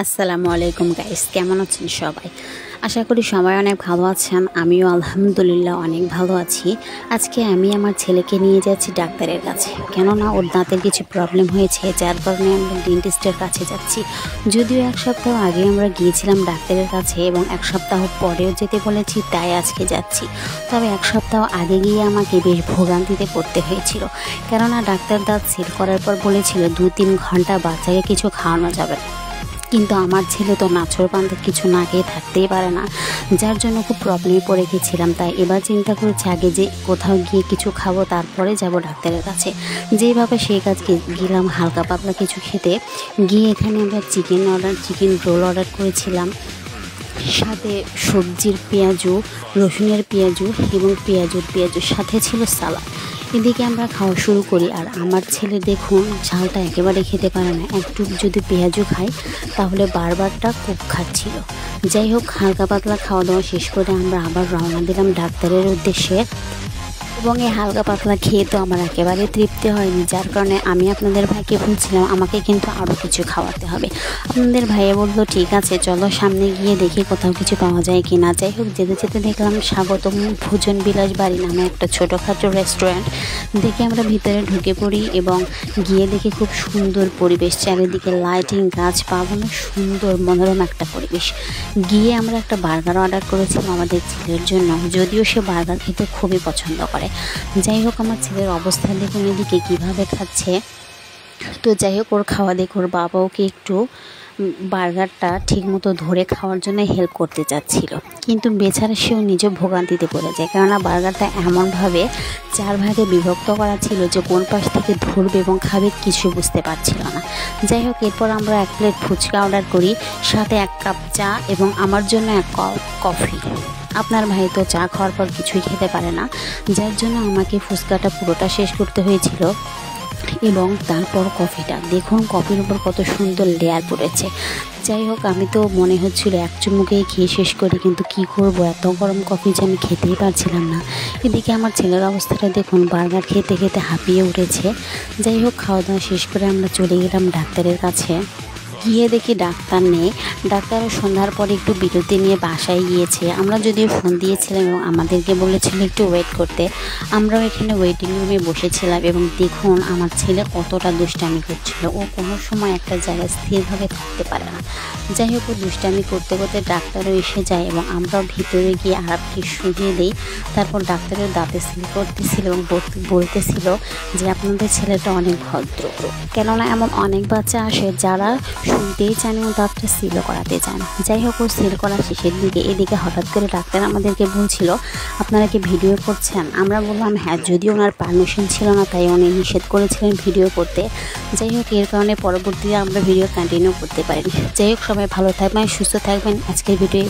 আসসালামু আলাইকুম গাইস, কেমন আছেন সবাই? আশা করি সবাই অনেক ভালো আছেন। আমিও আলহামদুলিল্লাহ অনেক ভালো আছি। আজকে আমি আমার ছেলেকে নিয়ে যাচ্ছি ডাক্তারের কাছে, কেননা ওর দাঁতের কিছু প্রবলেম হয়েছে, যার কারণে আমরা ডেন্টিস্টের কাছে যাচ্ছি। যদিও এক সপ্তাহ আগে আমরা গিয়েছিলাম ডাক্তারের কাছে এবং এক সপ্তাহ পরেও যেতে বলেছি, তাই আজকে যাচ্ছি। তবে এক সপ্তাহ আগে গিয়ে আমাকে বেশ ভোগান্তিতে পড়তে হয়েছিল, কেননা ডাক্তার দাঁত সিল করার পর বলেছিল 2-3 ঘন্টা বাচ্চাকে কিছু খাওয়ানো যাবে, কিন্তু আমার ছেলে তো নাছোড়বান্ধা কিছু না খেয়ে থাকতেই পারে না, যার জন্য খুব প্রবলেমে পড়ে গেছিলাম। তাই এবার চিন্তা করেছি আগে যে কোথাও গিয়ে কিছু খাবো, তারপরে যাব ডাক্তারের কাছে। যেভাবে সেই কাজকে গেলাম হালকা পাতলা কিছু খেতে। গিয়ে এখানে আমরা চিকেন রোল অর্ডার করেছিলাম, সাথে সবজির পেঁয়াজু, রসুনের পেঁয়াজু এবং পেঁয়াজুর সাথে ছিল সালাদ। এদিকে আমরা খাওয়া শুরু করি। আর আমার ছেলে দেখুন ঝালটা একেবারে খেতে পারে না, একটু যদি পেঁয়াজু খাই তাহলে বারবারটা খুব খাচ্ছিল। যাই হোক, হালকা পাতলা খাওয়া দাওয়া শেষ করে আমরা আবার রওনা দিলাম ডাক্তারের উদ্দেশ্যে। এবং এই হালকা পাতলা খেয়ে তো আমার একেবারে তৃপ্তি হয়নি, যার কারণে আমি আপনাদের ভাইকে বলছিলাম আমাকে কিন্তু আরও কিছু খাওয়াতে হবে। আপনাদের ভাইয়া বললো ঠিক আছে চলো সামনে গিয়ে দেখি কোথাও কিছু পাওয়া যায় কি না। যাই হোক, যেতে যেতে দেখলাম স্বাগতম ভোজন বিলাস বাড়ি নামে একটা ছোটোখাটো রেস্টুরেন্ট। দেখে আমরা ভিতরে ঢুকে পড়ি এবং গিয়ে দেখি খুব সুন্দর পরিবেশ, চারিদিকে লাইটিং, গাছপালা, সুন্দর মনোরম একটা পরিবেশ। গিয়ে আমরা একটা বার্গার অর্ডার করেছিলাম আমাদের ছেলের জন্য, যদিও সে বার্গার খেতে খুবই পছন্দ করে। যাই হোক, আমার ছেলের অবস্থা দেখুন এদিকে কীভাবে খাচ্ছে। তো যাই হোক, ওর খাওয়া দেখে ওর বাবা ওকে একটু বার্গারটা ঠিকমতো ধরে খাওয়ার জন্য হেল্প করতে চাচ্ছিল, কিন্তু বেচারা সেও নিজ ভোগান্তিতে পড়ে যায়, কেননা বার্গারটা এমনভাবে 4 ভাগে বিভক্ত করা ছিল যে কোন পাশ থেকে ধরবে এবং খাবে কিছু বুঝতে পারছিল না। যাই হোক, এরপর আমরা 1 প্লেট ফুচকা অর্ডার করি, সাথে 1 কাপ চা এবং আমার জন্য 1 কাপ কফি। আপনার ভাই তো চা খাওয়ার পর কিছুই খেতে পারে না, যার জন্য আমাকে ফুচকাটা পুরোটা শেষ করতে হয়েছিল। এবং তারপর কফিটা দেখুন, কফির উপর কত সুন্দর লেয়ার পড়েছে। যাই হোক, আমি তো মনে হচ্ছিল এক চুমুকেই খেয়ে শেষ করি, কিন্তু কি করব, এত গরম কফি যে আমি খেতেই পারছিলাম না। এদিকে আমার ছেলের অবস্থাটা দেখুন, বার্গার খেতে খেতে হাঁপিয়ে উঠেছে। যাই হোক, খাওয়া দাওয়া শেষ করে আমরা চলে গেলাম ডাক্তারের কাছে। গিয়ে দেখি ডাক্তার নেই। ডাক্তারের সন্ধ্যার পরে একটু বিরতি নিয়ে বাসায় গিয়েছে। আমরা যদিও ফোন দিয়েছিলাম এবং আমাদেরকে বলেছিল একটু ওয়েট করতে। আমরাও এখানে ওয়েটিং রুমে বসেছিলাম এবং দেখুন আমার ছেলে কতটা দুষ্টামি করছিল। ও কোনো সময় একটা জায়গায় স্থিরভাবে থাকতে পারে না। যাই হোক, ও দুষ্টামি করতে করতে ডাক্তারও এসে যায় এবং আমরাও ভিতরে গিয়ে আরামকে শুয়ে দিই। তারপর ডাক্তারের দাঁতে সিল করতেছিল এবং বলতেছিল যে আপনাদের ছেলেটা অনেক ভদ্র, কেননা এমন অনেক বাচ্চা আসে যারা শুনতেই চান এবং দাঁতটা সিলও করাতে চান। যাই হোক, ও সিল করা শেষের দিকে এদিকে হঠাৎ করে ডাক্তার আমাদেরকে বলছিল আপনারা কি ভিডিও করছেন? আমরা বললাম হ্যাঁ, যদিও ওনার পারমিশন ছিল না, তাই উনি নিষেধ করেছিলেন ভিডিও করতে। যাই হোক, এর কারণে পরবর্তীতে আমরা ভিডিও কন্টিনিউ করতে পারিনি। যাই হোক, সবাই ভালো থাকবেন, সুস্থ থাকবেন। আজকের ভিডিও